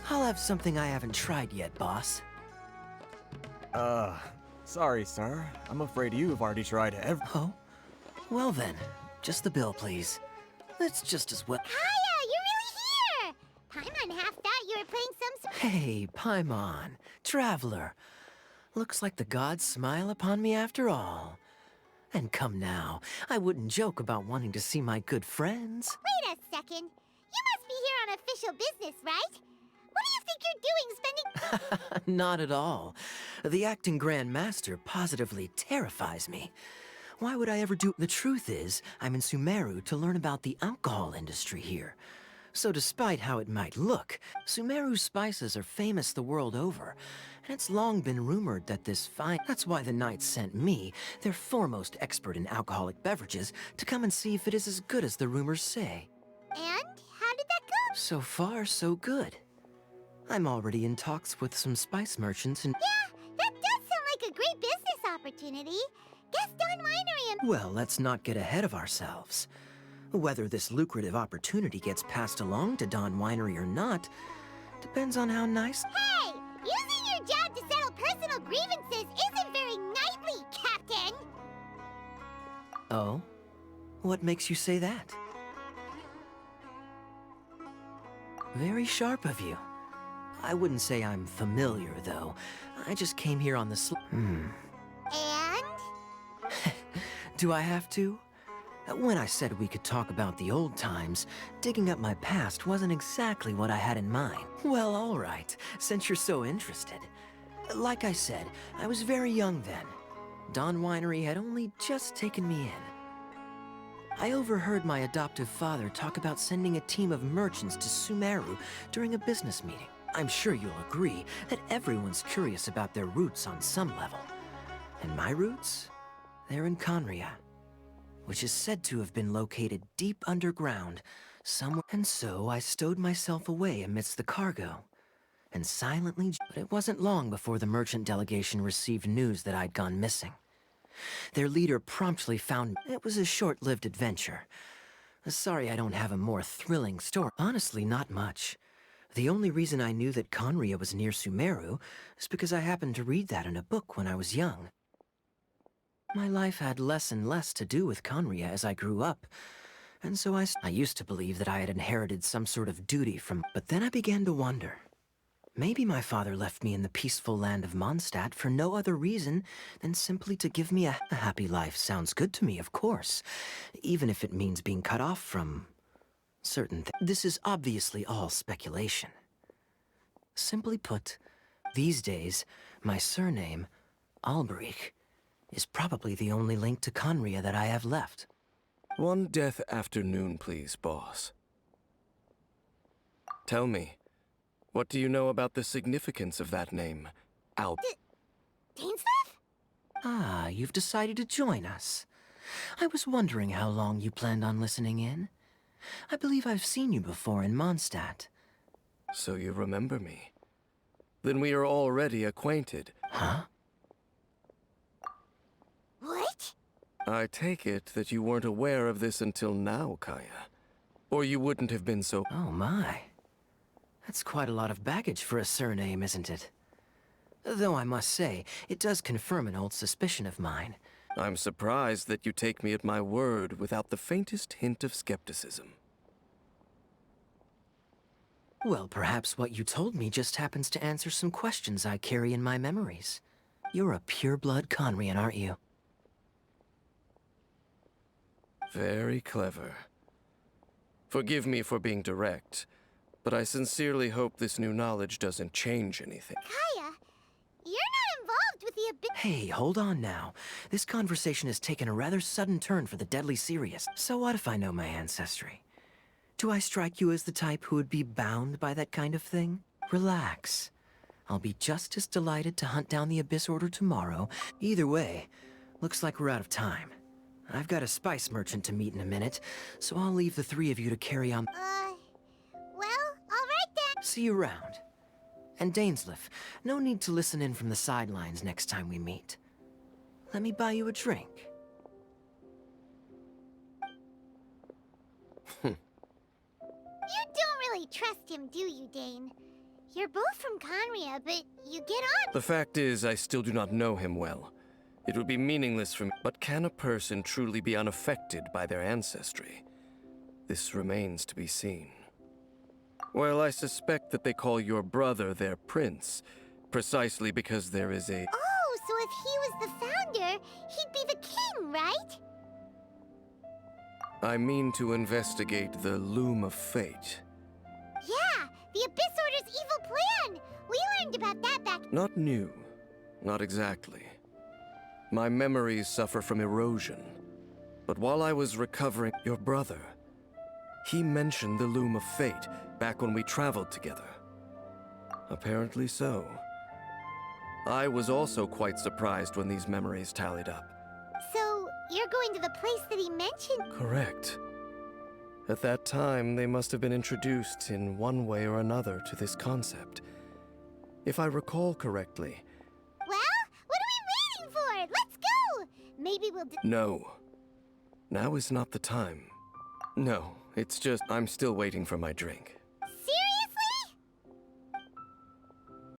I'll have something I haven't tried yet, boss. Sorry, sir. I'm afraid you've already tried Oh? Well then, just the bill, please. It's just as well. KAEYA, you're really here! Paimon half thought you were playing some Hey, Paimon, traveler. Looks like the gods smile upon me after all. And come now, I wouldn't joke about wanting to see my good friends. Wait a second. You must be here on official business, right? What do you think you're doing spending— Not at all. The acting Grand Master positively terrifies me. Why would I ever do— The truth is, I'm in Sumeru to learn about the alcohol industry here. So despite how it might look, Sumeru's spices are famous the world over. And it's long been rumored that this fine— That's why the Knights sent me, their foremost expert in alcoholic beverages, to come and see if it is as good as the rumors say. And how did that go? So far, so good. I'm already in talks with some spice merchants and— Yeah, that does sound like a great business opportunity. Guess Don Winery and— Well, let's not get ahead of ourselves. Whether this lucrative opportunity gets passed along to Don Winery or not, depends on how nice— Hey! Using your job to settle personal grievances isn't very knightly, Captain! Oh? What makes you say that? Very sharp of you. I wouldn't say I'm familiar, though. I just came here on the And? Do I have to? When I said we could talk about the old times, digging up my past wasn't exactly what I had in mind. Well, all right, since you're so interested. Like I said, I was very young then. Don Winery had only just taken me in. I overheard my adoptive father talk about sending a team of merchants to Sumeru during a business meeting. I'm sure you'll agree that everyone's curious about their roots on some level. And my roots? They're in Khaenri'ah, which is said to have been located deep underground somewhere. And so I stowed myself away amidst the cargo, and silently— But it wasn't long before the merchant delegation received news that I'd gone missing. Their leader promptly found me. It was a short-lived adventure. Sorry I don't have a more thrilling story. Honestly, not much. The only reason I knew that Khaenri'ah was near Sumeru is because I happened to read that in a book when I was young. My life had less and less to do with Khaenri'ah as I grew up, and so I used to believe that I had inherited some sort of duty from— But then I began to wonder. Maybe my father left me in the peaceful land of Mondstadt for no other reason than simply to give me a happy life. Sounds good to me, of course, even if it means being cut off from certain things. This is obviously all speculation. Simply put, these days, my surname, Alberich, is probably the only link to Khaenri'ah that I have left. One death afternoon, please, boss. Tell me, what do you know about the significance of that name, Dainsleif? Ah, you've decided to join us. I was wondering how long you planned on listening in. I believe I've seen you before in Mondstadt. So you remember me. Then we are already acquainted. Huh? What? I take it that you weren't aware of this until now, KAEYA. Or you wouldn't have been so— Oh my. That's quite a lot of baggage for a surname, isn't it? Though I must say, it does confirm an old suspicion of mine. I'm surprised that you take me at my word without the faintest hint of skepticism. Well, perhaps what you told me just happens to answer some questions I carry in my memories. You're a pure-blood Khaenri'ah, aren't you? Very clever. Forgive me for being direct, but I sincerely hope this new knowledge doesn't change anything. KAEYA, you're not involved with the Hey, hold on now. This conversation has taken a rather sudden turn for the deadly serious. So what if I know my ancestry? Do I strike you as the type who would be bound by that kind of thing? Relax. I'll be just as delighted to hunt down the Abyss Order tomorrow. Either way, looks like we're out of time. I've got a spice merchant to meet in a minute, so I'll leave the three of you to carry on. Well, all right then. See you around. And Dainsleif, no need to listen in from the sidelines next time we meet. Let me buy you a drink. You don't really trust him, do you, Dane? You're both from Khaenri'ah, but you get on. The fact is, I still do not know him well. It would be meaningless for me. But can a person truly be unaffected by their ancestry? This remains to be seen. Well, I suspect that they call your brother their prince, precisely because there is a... Oh, so if he was the founder, he'd be the king, right? I mean to investigate the Loom of Fate. Yeah, the Abyss Order's evil plan! We learned about that back... Not new. Not exactly. My memories suffer from erosion. But while I was recovering, your brother, he mentioned the Loom of Fate back when we traveled together. Apparently so. I was also quite surprised when these memories tallied up. So, you're going to the place that he mentioned? Correct. At that time, they must have been introduced in one way or another to this concept. If I recall correctly... Well, what are we waiting for? Let's go! Maybe we'll No. Now is not the time. No, it's just I'm still waiting for my drink.